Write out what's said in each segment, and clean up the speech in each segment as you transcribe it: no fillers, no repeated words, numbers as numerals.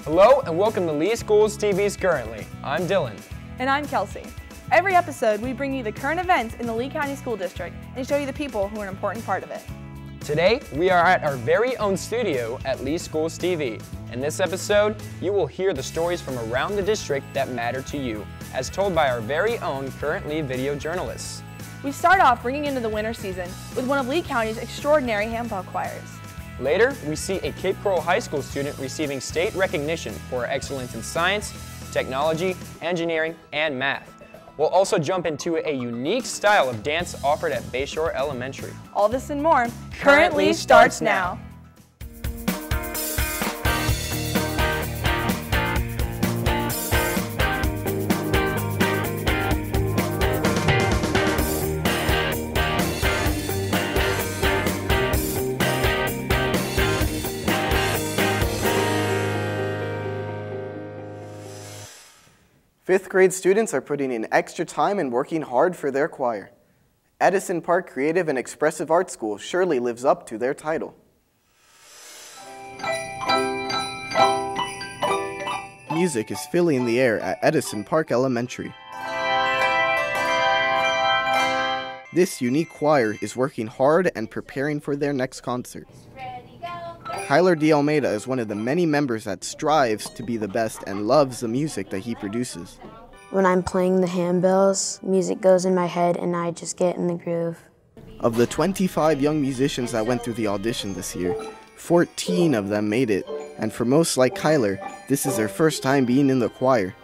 Hello and welcome to Lee Schools TV's Currently. I'm Dylan. And I'm Kelsey. Every episode, we bring you the current events in the Lee County School District and show you the people who are an important part of it. Today, we are at our very own studio at Lee Schools TV. In this episode, you will hear the stories from around the district that matter to you, as told by our very own Currently video journalists. We start off bringing into the winter season with one of Lee County's extraordinary handbell choirs. Later, we see a Cape Coral High School student receiving state recognition for her excellence in science, technology, engineering, and math. We'll also jump into a unique style of dance offered at Bayshore Elementary. All this and more currently starts now. Fifth grade students are putting in extra time and working hard for their choir. Edison Park Creative and Expressive Arts School surely lives up to their title. Music is filling the air at Edison Park Elementary. This unique choir is working hard and preparing for their next concert. Tyler D. Almeida is one of the many members that strives to be the best and loves the music that he produces. When I'm playing the handbells, music goes in my head and I just get in the groove. Of the 25 young musicians that went through the audition this year, 14 of them made it, and for most like Kyler, this is their first time being in the choir.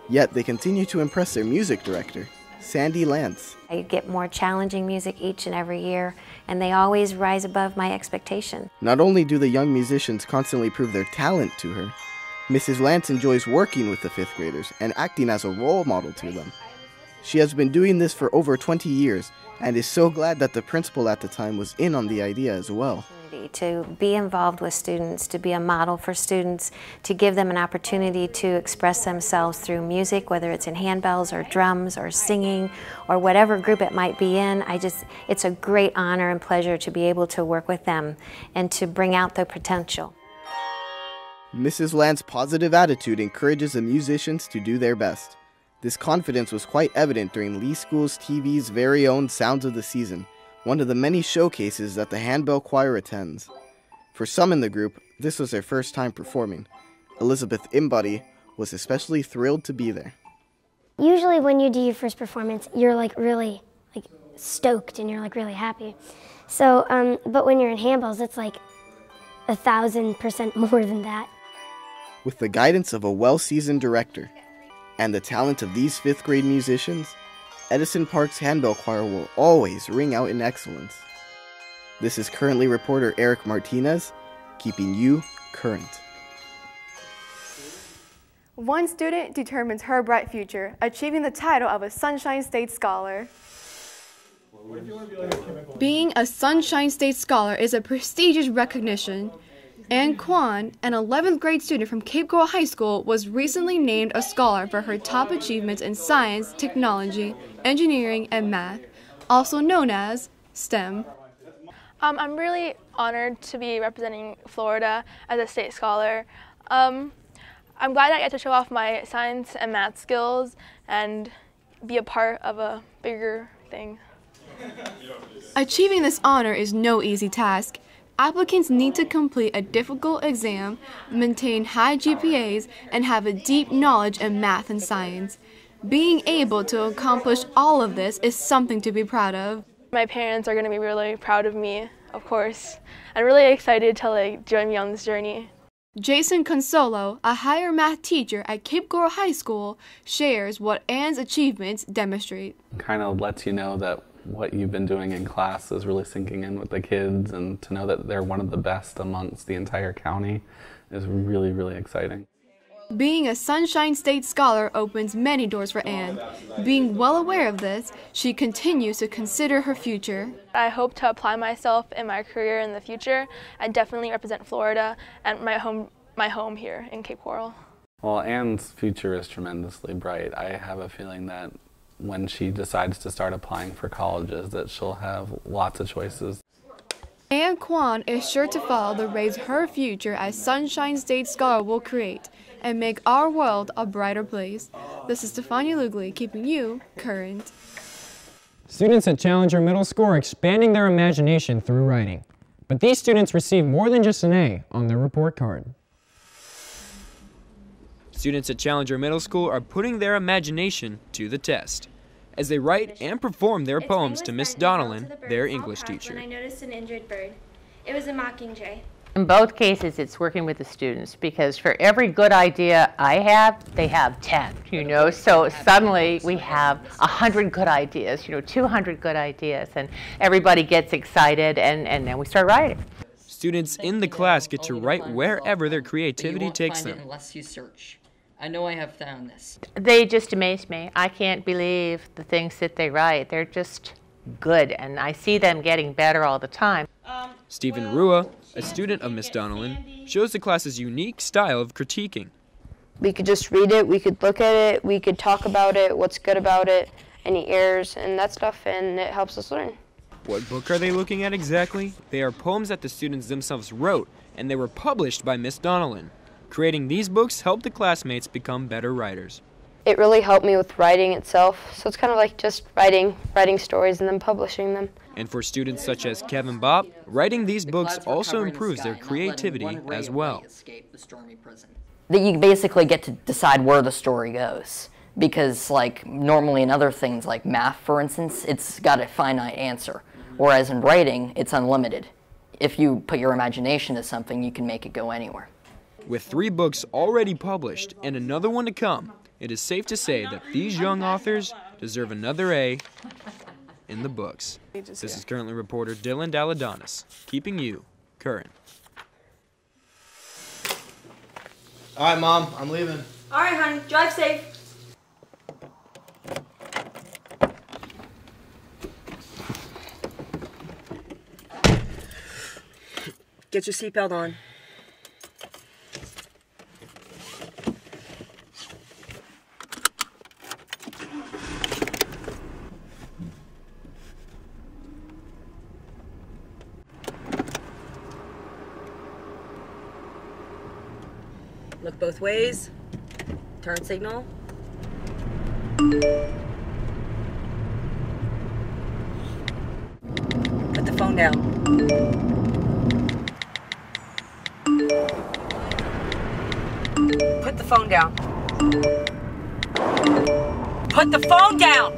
Yet they continue to impress their music director, Sandy Lance. I get more challenging music each and every year, and they always rise above my expectation. Not only do the young musicians constantly prove their talent to her, Mrs. Lance enjoys working with the fifth graders and acting as a role model to them. She has been doing this for over 20 years and is so glad that the principal at the time was in on the idea as well. To be involved with students, to be a model for students, to give them an opportunity to express themselves through music, whether it's in handbells or drums or singing or whatever group it might be in. It's a great honor and pleasure to be able to work with them and to bring out their potential. Mrs. Lance's positive attitude encourages the musicians to do their best. This confidence was quite evident during Lee Schools TV's very own Sounds of the Season, one of the many showcases that the handbell choir attends. For some in the group, this was their first time performing. Elizabeth Imbody was especially thrilled to be there. Usually when you do your first performance, you're really stoked and you're really happy. So, but when you're in handbells, it's 1,000% more than that. With the guidance of a well-seasoned director and the talent of these fifth grade musicians, Edison Park's handbell choir will always ring out in excellence. This is Currently reporter Eric Martinez, keeping you current. One student determines her bright future, achieving the title of a Sunshine State Scholar. Being a Sunshine State Scholar is a prestigious recognition. Ann Kwan, an 11th grade student from Cape Coral High School, was recently named a scholar for her top achievements in science, technology, engineering, and math, also known as STEM. I'm really honored to be representing Florida as a state scholar. I'm glad I get to show off my science and math skills and be a part of a bigger thing. Achieving this honor is no easy task. Applicants need to complete a difficult exam, maintain high GPAs, and have a deep knowledge in math and science. Being able to accomplish all of this is something to be proud of. My parents are going to be really proud of me, of course. I'm really excited to join me on this journey. Jason Consolo, a higher math teacher at Cape Coral High School, shares what Ann's achievements demonstrate. Kind of lets you know that what you've been doing in class is really sinking in with the kids, and to know that they're one of the best amongst the entire county is really, really exciting. Being a Sunshine State Scholar opens many doors for Ann. Being well aware of this, she continues to consider her future. I hope to apply myself in my career in the future and definitely represent Florida and my home here in Cape Coral. Well, Ann's future is tremendously bright. I have a feeling that when she decides to start applying for colleges, that she'll have lots of choices. And Kwan is sure to follow the race her future as Sunshine State Scholar will create and make our world a brighter place. This is Stefania Lugli, keeping you current. Students at Challenger Middle School are expanding their imagination through writing. But these students receive more than just an A on their report card. Students at Challenger Middle School are putting their imagination to the test as they write and perform their poems to Miss Donnellan, their English teacher. I noticed an injured bird. It was a mockingjay. In both cases, it's working with the students because for every good idea I have, they have 10, so suddenly we have 100 good ideas, 200 good ideas, and everybody gets excited, and then we start writing. Students in the class get to write wherever their creativity takes them. Unless you search. I know I have found this. They just amaze me. I can't believe the things that they write. They're just good, and I see them getting better all the time. Stephen Rua, a student of Miss Donnellan, shows the class's unique style of critiquing. We could just read it, we could look at it, we could talk about it, what's good about it, any errors and that stuff, and it helps us learn. What book are they looking at exactly? They are poems that the students themselves wrote, and they were published by Miss Donnellan. Creating these books helped the classmates become better writers. It really helped me with writing itself, so it's kind of like just writing stories and then publishing them. And for students such as Kevin Bopp, writing these books also improves their creativity as well. That you basically get to decide where the story goes. Because like normally in other things like math, for instance, it's got a finite answer. Whereas in writing, it's unlimited. If you put your imagination to something, you can make it go anywhere. With 3 books already published and another one to come, it is safe to say that these young authors deserve another A in the books. This is currently reporter Dylan Daladonis, keeping you current. All right, Mom, I'm leaving. All right, honey, drive safe. Get your seatbelt on. Look both ways. Turn signal. Put the phone down. Put the phone down. Put the phone down!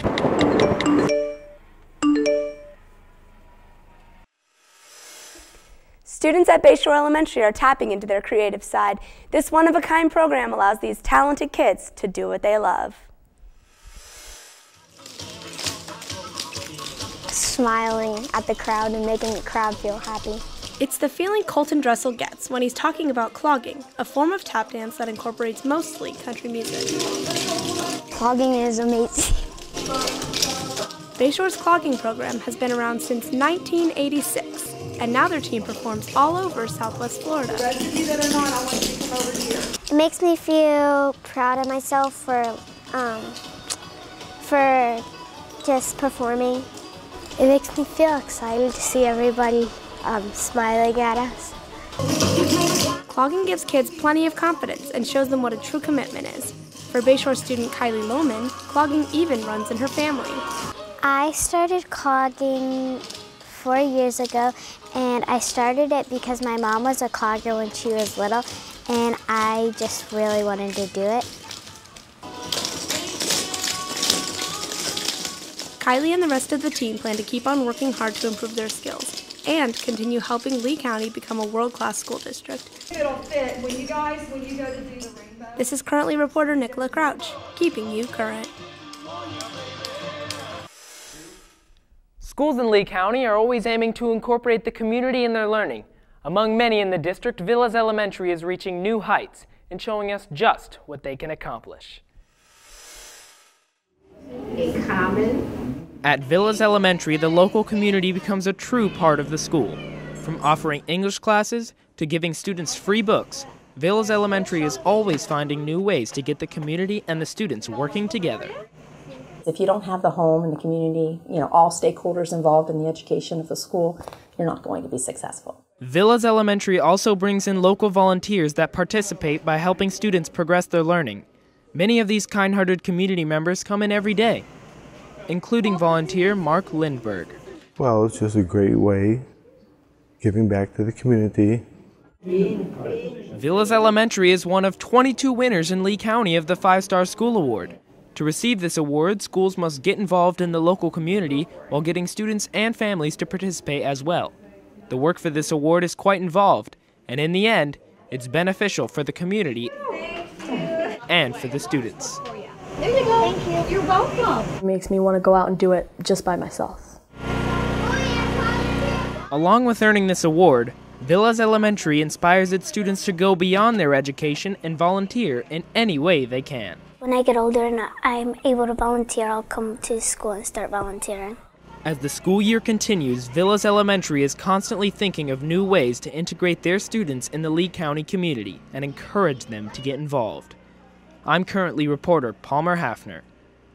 Students at Bayshore Elementary are tapping into their creative side. This one-of-a-kind program allows these talented kids to do what they love. Smiling at the crowd and making the crowd feel happy. It's the feeling Colton Dressel gets when he's talking about clogging, a form of tap dance that incorporates mostly country music. Clogging is amazing. Bayshore's clogging program has been around since 1986, and now their team performs all over Southwest Florida. It makes me feel proud of myself for just performing. It makes me feel excited to see everybody smiling at us. Clogging gives kids plenty of confidence and shows them what a true commitment is. For Bayshore student Kylie Lohman, clogging even runs in her family. I started clogging 4 years ago, and I started it because my mom was a clogger when she was little, and I just really wanted to do it. Kylie and the rest of the team plan to keep on working hard to improve their skills and continue helping Lee County become a world-class school district. It'll fit when you go to do the rainbow. This is currently reporter Nicola Crouch, keeping you current. Schools in Lee County are always aiming to incorporate the community in their learning. Among many in the district, Villas Elementary is reaching new heights and showing us just what they can accomplish. In common. At Villas Elementary, the local community becomes a true part of the school. From offering English classes to giving students free books, Villas Elementary is always finding new ways to get the community and the students working together. If you don't have the home and the community, all stakeholders involved in the education of the school, you're not going to be successful. Villas Elementary also brings in local volunteers that participate by helping students progress their learning. Many of these kind-hearted community members come in every day, including volunteer Mark Lindberg. Well, it's just a great way, giving back to the community. Villas Elementary is one of 22 winners in Lee County of the 5-Star School Award. To receive this award, schools must get involved in the local community while getting students and families to participate as well. The work for this award is quite involved, and in the end, it's beneficial for the community and for the students. There you go. Thank you. You're welcome. It makes me want to go out and do it just by myself. Along with earning this award, Villas Elementary inspires its students to go beyond their education and volunteer in any way they can. When I get older and I'm able to volunteer, I'll come to school and start volunteering. As the school year continues, Villas Elementary is constantly thinking of new ways to integrate their students in the Lee County community and encourage them to get involved. I'm currently reporter Palmer Hafner,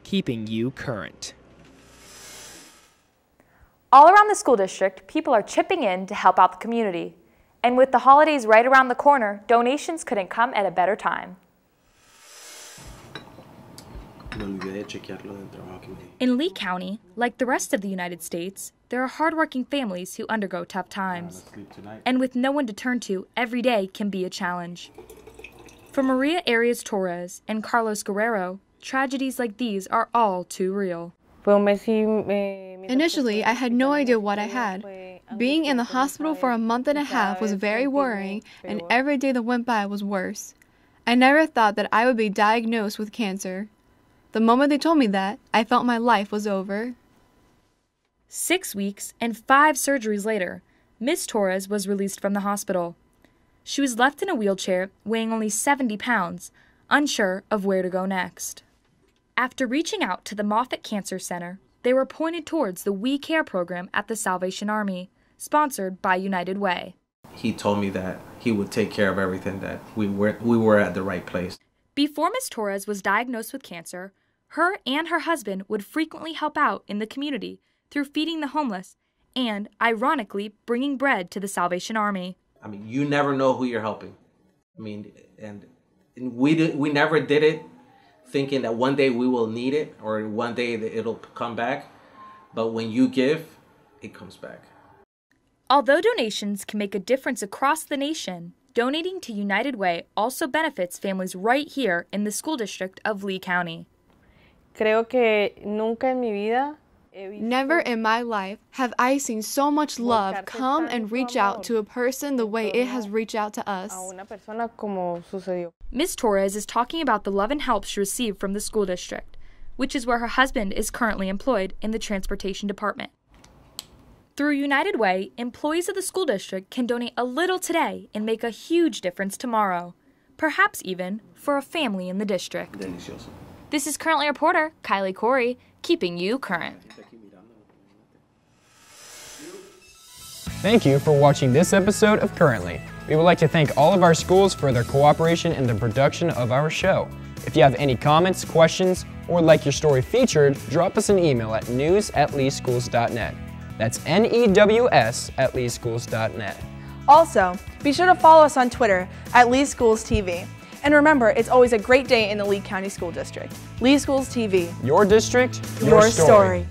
keeping you current. All around the school district, people are chipping in to help out the community. And with the holidays right around the corner, donations couldn't come at a better time. In Lee County, like the rest of the United States, there are hardworking families who undergo tough times. And with no one to turn to, every day can be a challenge. For Maria Arias Torres and Carlos Guerrero, tragedies like these are all too real. Initially, I had no idea what I had. Being in the hospital for a month and a half was very worrying, and every day that went by was worse. I never thought that I would be diagnosed with cancer. The moment they told me that, I felt my life was over. 6 weeks and 5 surgeries later, Ms. Torres was released from the hospital. She was left in a wheelchair, weighing only 70 pounds, unsure of where to go next. After reaching out to the Moffitt Cancer Center, they were pointed towards the We Care program at the Salvation Army, sponsored by United Way. He told me that he would take care of everything, that we were at the right place. Before Ms. Torres was diagnosed with cancer, her and her husband would frequently help out in the community through feeding the homeless and, ironically, bringing bread to the Salvation Army. I mean, you never know who you're helping. I mean, and we never did it thinking that one day we will need it or one day that it'll come back. But when you give, it comes back. Although donations can make a difference across the nation, donating to United Way also benefits families right here in the school district of Lee County. Never in my life have I seen so much love come and reach out to a person the way it has reached out to us. Ms. Torres is talking about the love and help she received from the school district, which is where her husband is currently employed in the transportation department. Through United Way, employees of the school district can donate a little today and make a huge difference tomorrow, perhaps even for a family in the district. Delicioso. This is Currently reporter Kylie Corey, keeping you current. Thank you for watching this episode of Currently. We would like to thank all of our schools for their cooperation in the production of our show. If you have any comments, questions, or would like your story featured, drop us an email at news@leeschools.net. That's NEWS@leeschools.net. Also, be sure to follow us on Twitter at Lee Schools TV. And remember, it's always a great day in the Lee County School District. Lee Schools TV. Your district, your story.